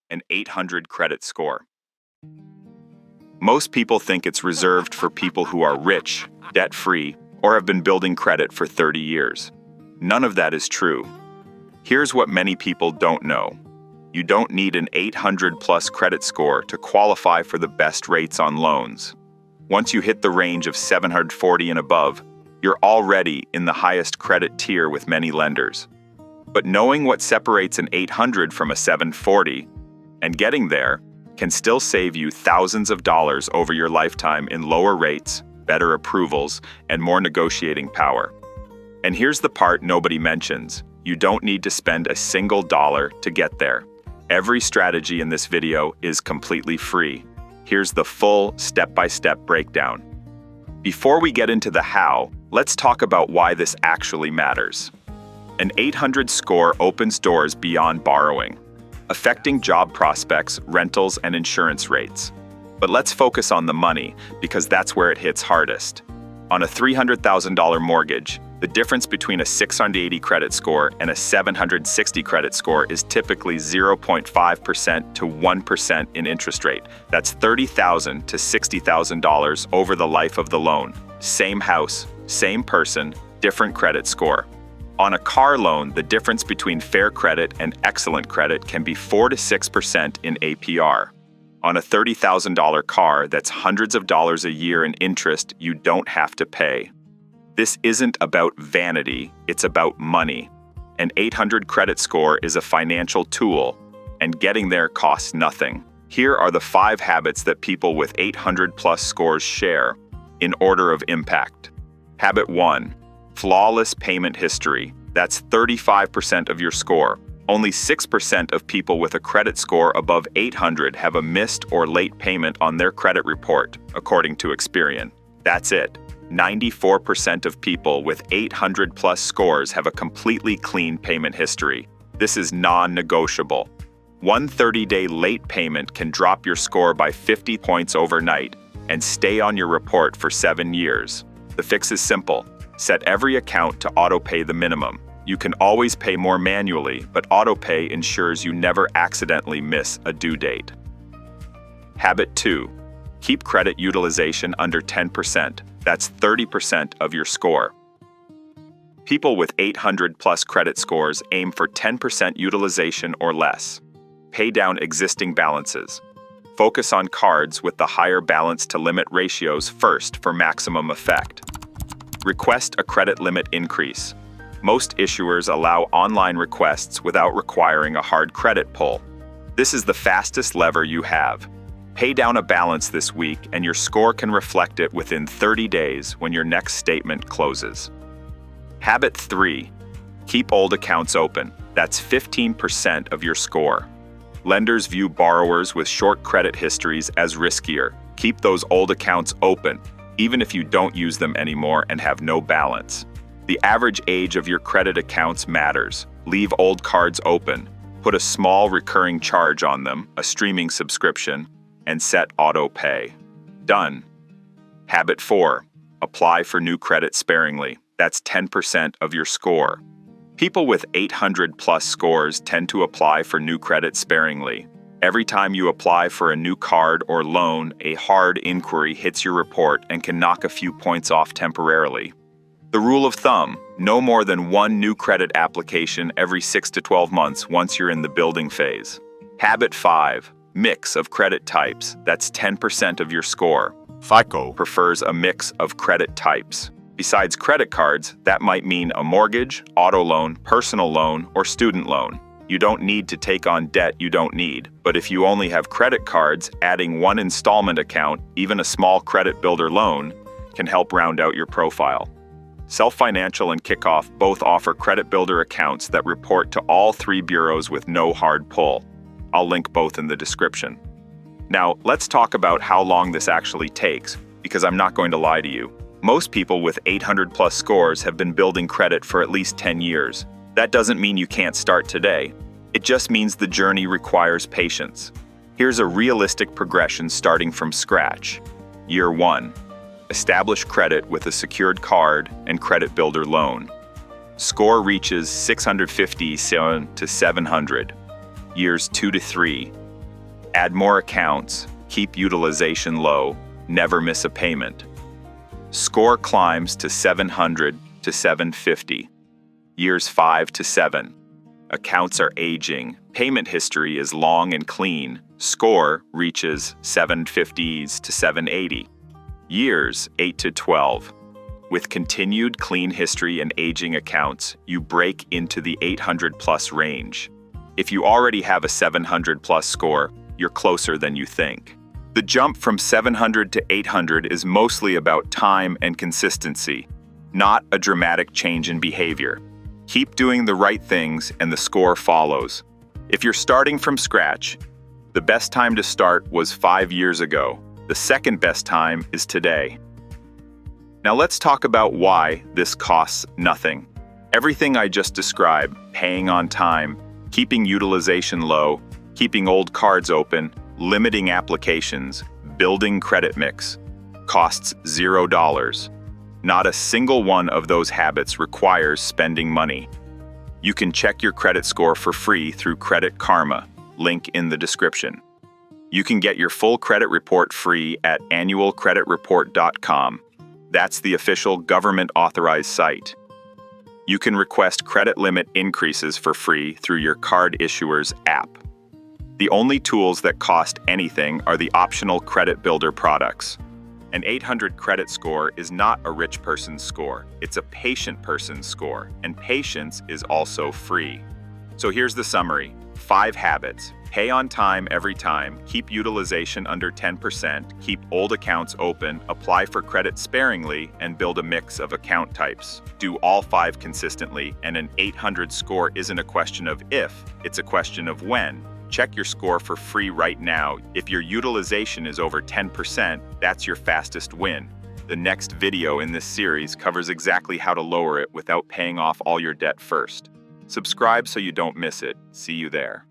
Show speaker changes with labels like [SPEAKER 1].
[SPEAKER 1] an 800 credit score. Most people think it's reserved for people who are rich, debt-free, or have been building credit for 30 years. None of that is true. Here's what many people don't know. You don't need an 800-plus credit score to qualify for the best rates on loans. Once you hit the range of 740 and above, you're already in the highest credit tier with many lenders. But knowing what separates an 800 from a 740 and getting there can still save you thousands of dollars over your lifetime in lower rates, better approvals, and more negotiating power. And here's the part nobody mentions. You don't need to spend a single dollar to get there. Every strategy in this video is completely free. Here's the full step-by-step breakdown. Before we get into the how, let's talk about why this actually matters. An 800 score opens doors beyond borrowing, affecting job prospects, rentals, and insurance rates. But let's focus on the money, because that's where it hits hardest. On a $300,000 mortgage, the difference between a 680 credit score and a 760 credit score is typically 0.5% to 1% in interest rate. That's $30,000 to $60,000 over the life of the loan. Same house, same person, different credit score. On a car loan, the difference between fair credit and excellent credit can be 4 to 6% in APR. On a $30,000 car, that's hundreds of dollars a year in interest you don't have to pay. This isn't about vanity, it's about money. An 800 credit score is a financial tool, and getting there costs nothing. Here are the 5 habits that people with 800-plus scores share, in order of impact. Habit 1. Flawless payment history. That's 35% of your score. Only 6% of people with a credit score above 800 have a missed or late payment on their credit report, according to Experian. That's it. 94% of people with 800-plus scores have a completely clean payment history. This is non-negotiable. One 30-day late payment can drop your score by 50 points overnight and stay on your report for 7 years. The fix is simple. Set every account to auto-pay the minimum. You can always pay more manually, but auto-pay ensures you never accidentally miss a due date. Habit 2. Keep credit utilization under 10%. That's 30% of your score. People with 800-plus credit scores aim for 10% utilization or less. Pay down existing balances. Focus on cards with the higher balance-to-limit ratios first for maximum effect. Request a credit limit increase. Most issuers allow online requests without requiring a hard credit pull. This is the fastest lever you have. Pay down a balance this week and your score can reflect it within 30 days when your next statement closes. Habit 3. Keep old accounts open. That's 15% of your score. Lenders view borrowers with short credit histories as riskier. Keep those old accounts open, even if you don't use them anymore and have no balance. The average age of your credit accounts matters. Leave old cards open. Put a small recurring charge on them, a streaming subscription, and set auto pay. Done. Habit 4. Apply for new credit sparingly. That's 10% of your score. People with 800-plus scores tend to apply for new credit sparingly. Every time you apply for a new card or loan, a hard inquiry hits your report and can knock a few points off temporarily. The rule of thumb: no more than 1 new credit application every 6 to 12 months once you're in the building phase. Habit 5. Mix of credit types. That's 10% of your score. FICO prefers a mix of credit types. Besides credit cards, that might mean a mortgage, auto loan, personal loan, or student loan. You don't need to take on debt you don't need, but if you only have credit cards, adding 1 installment account, even a small credit builder loan, can help round out your profile. Self Financial and Kickoff both offer credit builder accounts that report to all 3 bureaus with no hard pull. I'll link both in the description. Now, let's talk about how long this actually takes, because I'm not going to lie to you. Most people with 800-plus scores have been building credit for at least 10 years. That doesn't mean you can't start today. It just means the journey requires patience. Here's a realistic progression starting from scratch. Year 1. Establish credit with a secured card and credit builder loan. Score reaches 650 to 700. Years 2 to 3. Add more accounts, keep utilization low, never miss a payment. Score climbs to 700 to 750. Years 5 to 7. Accounts are aging, payment history is long and clean, score reaches 750s to 780. Years 8 to 12. With continued clean history and aging accounts, you break into the 800 plus range. If you already have a 700 plus score, you're closer than you think. The jump from 700 to 800 is mostly about time and consistency, not a dramatic change in behavior. Keep doing the right things and the score follows. If you're starting from scratch, the best time to start was 5 years ago. The second best time is today. Now let's talk about why this costs nothing. Everything I just described, paying on time, keeping utilization low, keeping old cards open, limiting applications, building credit mix, costs $0. Not a single one of those habits requires spending money. You can check your credit score for free through Credit Karma, link in the description. You can get your full credit report free at annualcreditreport.com. That's the official government-authorized site. You can request credit limit increases for free through your card issuer's app. The only tools that cost anything are the optional credit builder products. An 800 credit score is not a rich person's score, it's a patient person's score, and patience is also free. So here's the summary. 5 habits. Pay on time every time, keep utilization under 10%, keep old accounts open, apply for credit sparingly, and build a mix of account types. Do all 5 consistently, and an 800 score isn't a question of if, it's a question of when. Check your score for free right now. If your utilization is over 10%, that's your fastest win. The next video in this series covers exactly how to lower it without paying off all your debt first. Subscribe so you don't miss it. See you there.